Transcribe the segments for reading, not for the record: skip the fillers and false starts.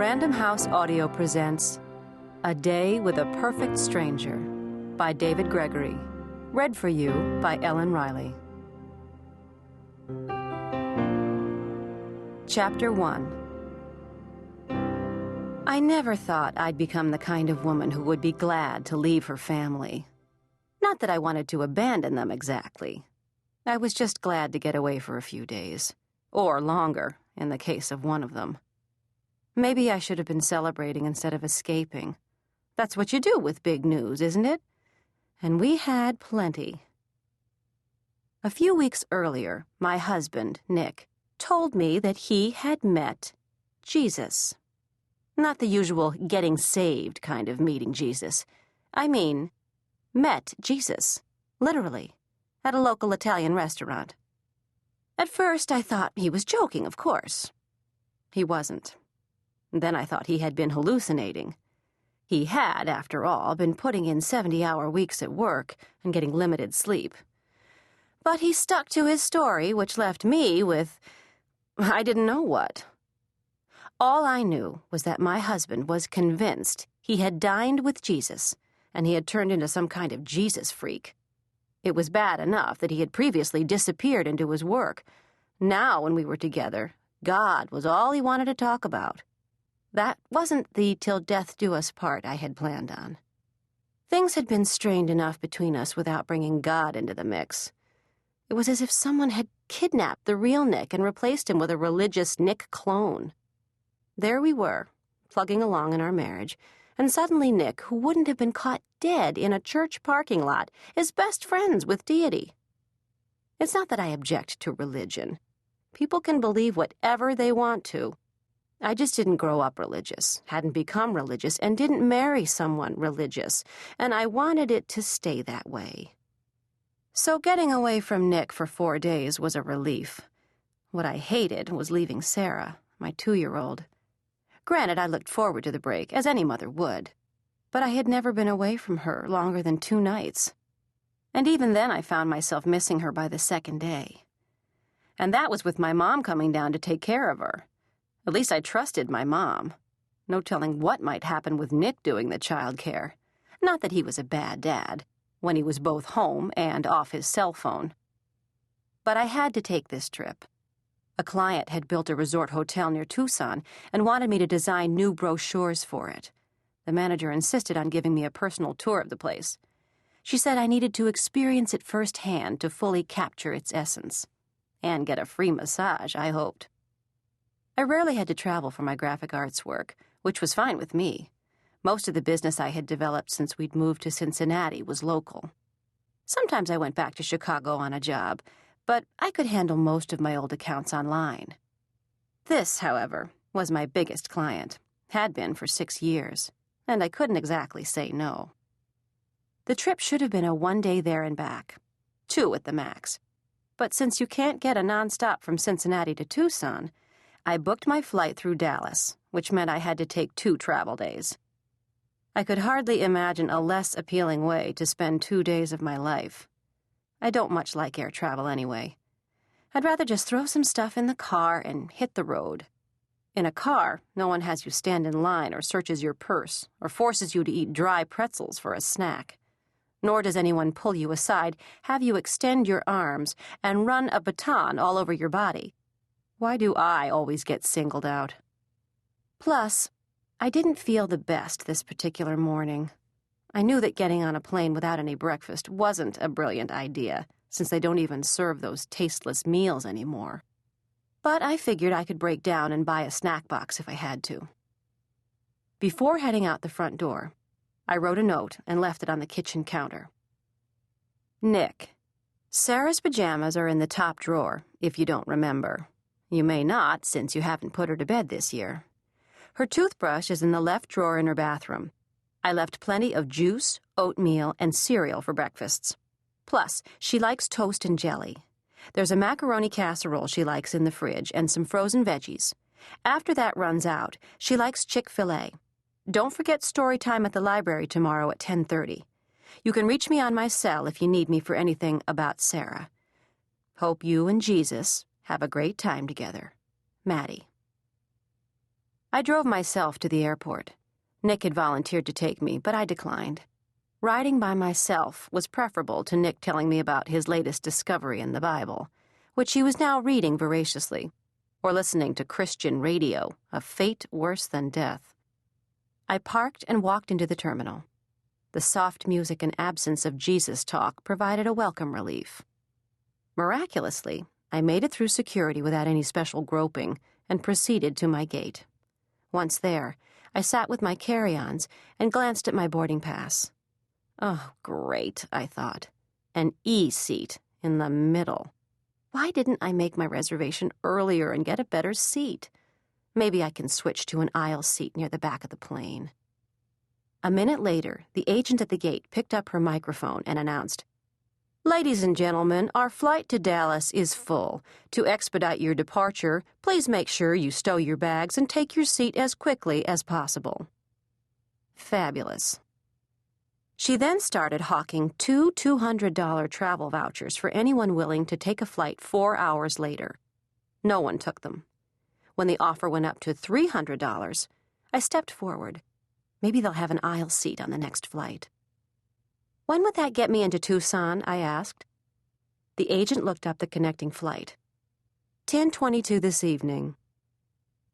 Random House Audio presents A Day with a Perfect Stranger by David Gregory. Read for you by Ellen Riley. Chapter 1. I never thought I'd become the kind of woman who would be glad to leave her family. Not that I wanted to abandon them exactly. I was just glad to get away for a few days, or longer, in the case of one of them. Maybe I should have been celebrating instead of escaping. That's what you do with big news, isn't it? And we had plenty. A few weeks earlier, my husband, Nick, told me that he had met Jesus. Not the usual getting saved kind of meeting Jesus. I mean, met Jesus, literally, at a local Italian restaurant. At first, I thought he was joking, of course. He wasn't. Then I thought he had been hallucinating. He had, after all, been putting in 70-hour weeks at work and getting limited sleep. But he stuck to his story, which left me with, I didn't know what. All I knew was that my husband was convinced he had dined with Jesus, and he had turned into some kind of Jesus freak. It was bad enough that he had previously disappeared into his work. Now, when we were together, God was all he wanted to talk about. That wasn't the till death do us part I had planned on. Things had been strained enough between us without bringing God into the mix. It was as if someone had kidnapped the real Nick and replaced him with a religious Nick clone. There we were, plugging along in our marriage, and suddenly Nick, who wouldn't have been caught dead in a church parking lot, is best friends with deity. It's not that I object to religion. People can believe whatever they want to. I just didn't grow up religious, hadn't become religious, and didn't marry someone religious, and I wanted it to stay that way. So getting away from Nick for 4 days was a relief. What I hated was leaving Sarah, my 2-year-old. Granted, I looked forward to the break, as any mother would, but I had never been away from her longer than 2 nights. And even then I found myself missing her by the 2nd day. And that was with my mom coming down to take care of her. At least I trusted my mom. No telling what might happen with Nick doing the child care. Not that he was a bad dad, when he was both home and off his cell phone. But I had to take this trip. A client had built a resort hotel near Tucson and wanted me to design new brochures for it. The manager insisted on giving me a personal tour of the place. She said I needed to experience it firsthand to fully capture its essence. And get a free massage, I hoped. I rarely had to travel for my graphic arts work, which was fine with me. Most of the business I had developed since we'd moved to Cincinnati was local. Sometimes I went back to Chicago on a job, but I could handle most of my old accounts online. This, however, was my biggest client, had been for 6 years, and I couldn't exactly say no. The trip should have been a 1-day there and back, 2 at the max. But since you can't get a nonstop from Cincinnati to Tucson, I booked my flight through Dallas, which meant I had to take 2 travel days. I could hardly imagine a less appealing way to spend 2 days of my life. I don't much like air travel anyway. I'd rather just throw some stuff in the car and hit the road. In a car, no one has you stand in line or searches your purse or forces you to eat dry pretzels for a snack. Nor does anyone pull you aside, have you extend your arms, and run a baton all over your body. Why do I always get singled out? Plus, I didn't feel the best this particular morning. I knew that getting on a plane without any breakfast wasn't a brilliant idea, since they don't even serve those tasteless meals anymore. But I figured I could break down and buy a snack box if I had to. Before heading out the front door, I wrote a note and left it on the kitchen counter. Nick, Sarah's pajamas are in the top drawer, if you don't remember. You may not, since you haven't put her to bed this year. Her toothbrush is in the left drawer in her bathroom. I left plenty of juice, oatmeal, and cereal for breakfasts. Plus, she likes toast and jelly. There's a macaroni casserole she likes in the fridge and some frozen veggies. After that runs out, she likes Chick-fil-A. Don't forget story time at the library tomorrow at 10:30. You can reach me on my cell if you need me for anything about Sarah. Hope you and Jesus have a great time together. Mattie. I drove myself to the airport. Nick had volunteered to take me, but I declined. Riding by myself was preferable to Nick telling me about his latest discovery in the Bible, which he was now reading voraciously, or listening to Christian radio, a fate worse than death. I parked and walked into the terminal. The soft music and absence of Jesus talk provided a welcome relief. Miraculously, I made it through security without any special groping and proceeded to my gate. Once there, I sat with my carry-ons and glanced at my boarding pass. Oh, great, I thought. An E seat in the middle. Why didn't I make my reservation earlier and get a better seat? Maybe I can switch to an aisle seat near the back of the plane. A minute later, the agent at the gate picked up her microphone and announced, "Ladies and gentlemen, our flight to Dallas is full. To expedite your departure, please make sure you stow your bags and take your seat as quickly as possible." Fabulous. She then started hawking two $200 travel vouchers for anyone willing to take a flight 4 hours later. No one took them. When the offer went up to $300, I stepped forward. Maybe they'll have an aisle seat on the next flight. "When would that get me into Tucson?" I asked. The agent looked up the connecting flight. 10:22 this evening.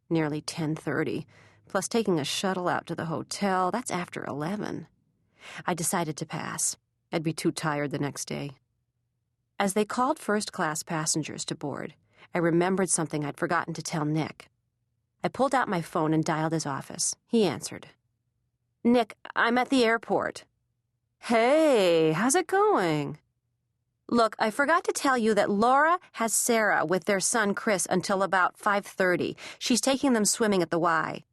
Nearly 10:30, plus taking a shuttle out to the hotel, that's after 11. I decided to pass. I'd be too tired the next day. As they called first-class passengers to board, I remembered something I'd forgotten to tell Nick. I pulled out my phone and dialed his office. He answered. "Nick, I'm at the airport." "Hey, how's it going?" "Look, I forgot to tell you that Laura has Sarah with their son Chris until about 5:30. She's taking them swimming at the Y."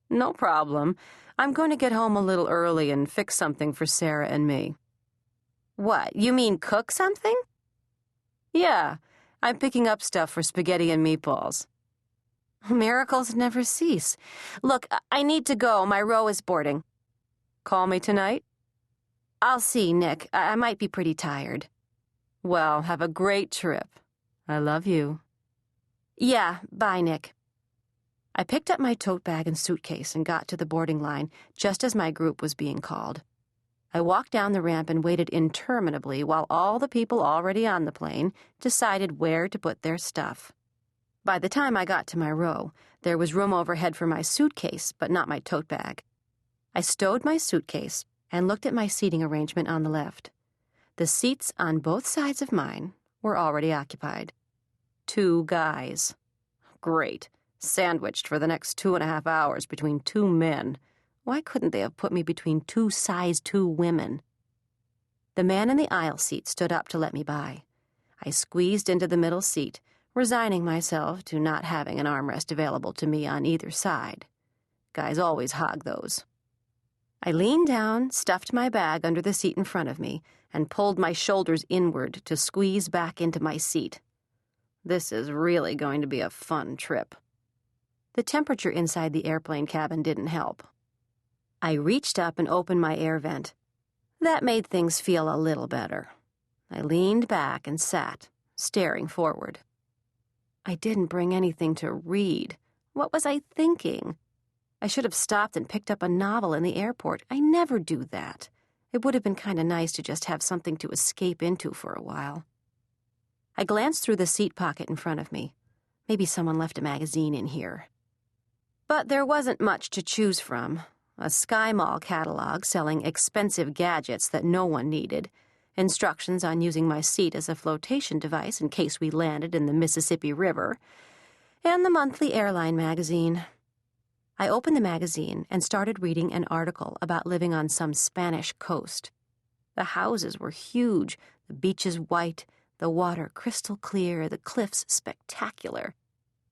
"No problem. I'm going to get home a little early and fix something for Sarah and me." "What, you mean cook something?" "Yeah, I'm picking up stuff for spaghetti and meatballs." Miracles never cease. Look, I need to go. My row is boarding. "Call me tonight?" "I'll see, Nick. I might be pretty tired." "Well, have a great trip. I love you." "Yeah, bye, Nick." I picked up my tote bag and suitcase and got to the boarding line just as my group was being called. I walked down the ramp and waited interminably while all the people already on the plane decided where to put their stuff. By the time I got to my row, there was room overhead for my suitcase, but not my tote bag. I stowed my suitcase and looked at my seating arrangement on the left. The seats on both sides of mine were already occupied. 2 guys. Great. Sandwiched for the next 2.5 hours between 2 men. Why couldn't they have put me between 2 size 2 women? The man in the aisle seat stood up to let me by. I squeezed into the middle seat, resigning myself to not having an armrest available to me on either side. Guys always hog those. I leaned down, stuffed my bag under the seat in front of me, and pulled my shoulders inward to squeeze back into my seat. This is really going to be a fun trip. The temperature inside the airplane cabin didn't help. I reached up and opened my air vent. That made things feel a little better. I leaned back and sat, staring forward. I didn't bring anything to read. What was I thinking? I should have stopped and picked up a novel in the airport. I never do that. It would have been kind of nice to just have something to escape into for a while. I glanced through the seat pocket in front of me. Maybe someone left a magazine in here. But there wasn't much to choose from. A Sky Mall catalog selling expensive gadgets that no one needed, instructions on using my seat as a flotation device in case we landed in the Mississippi River, and the monthly airline magazine. I opened the magazine and started reading an article about living on some Spanish coast. The houses were huge, the beaches white, the water crystal clear, the cliffs spectacular.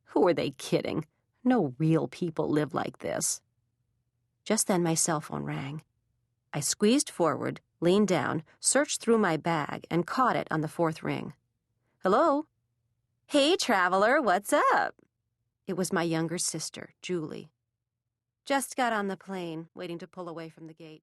Who were they kidding? No real people live like this. Just then my cell phone rang. I squeezed forward, leaned down, searched through my bag, and caught it on the 4th ring. "Hello?" "Hey, traveler, what's up?" It was my younger sister, Julie. "Just got on the plane, waiting to pull away from the gate."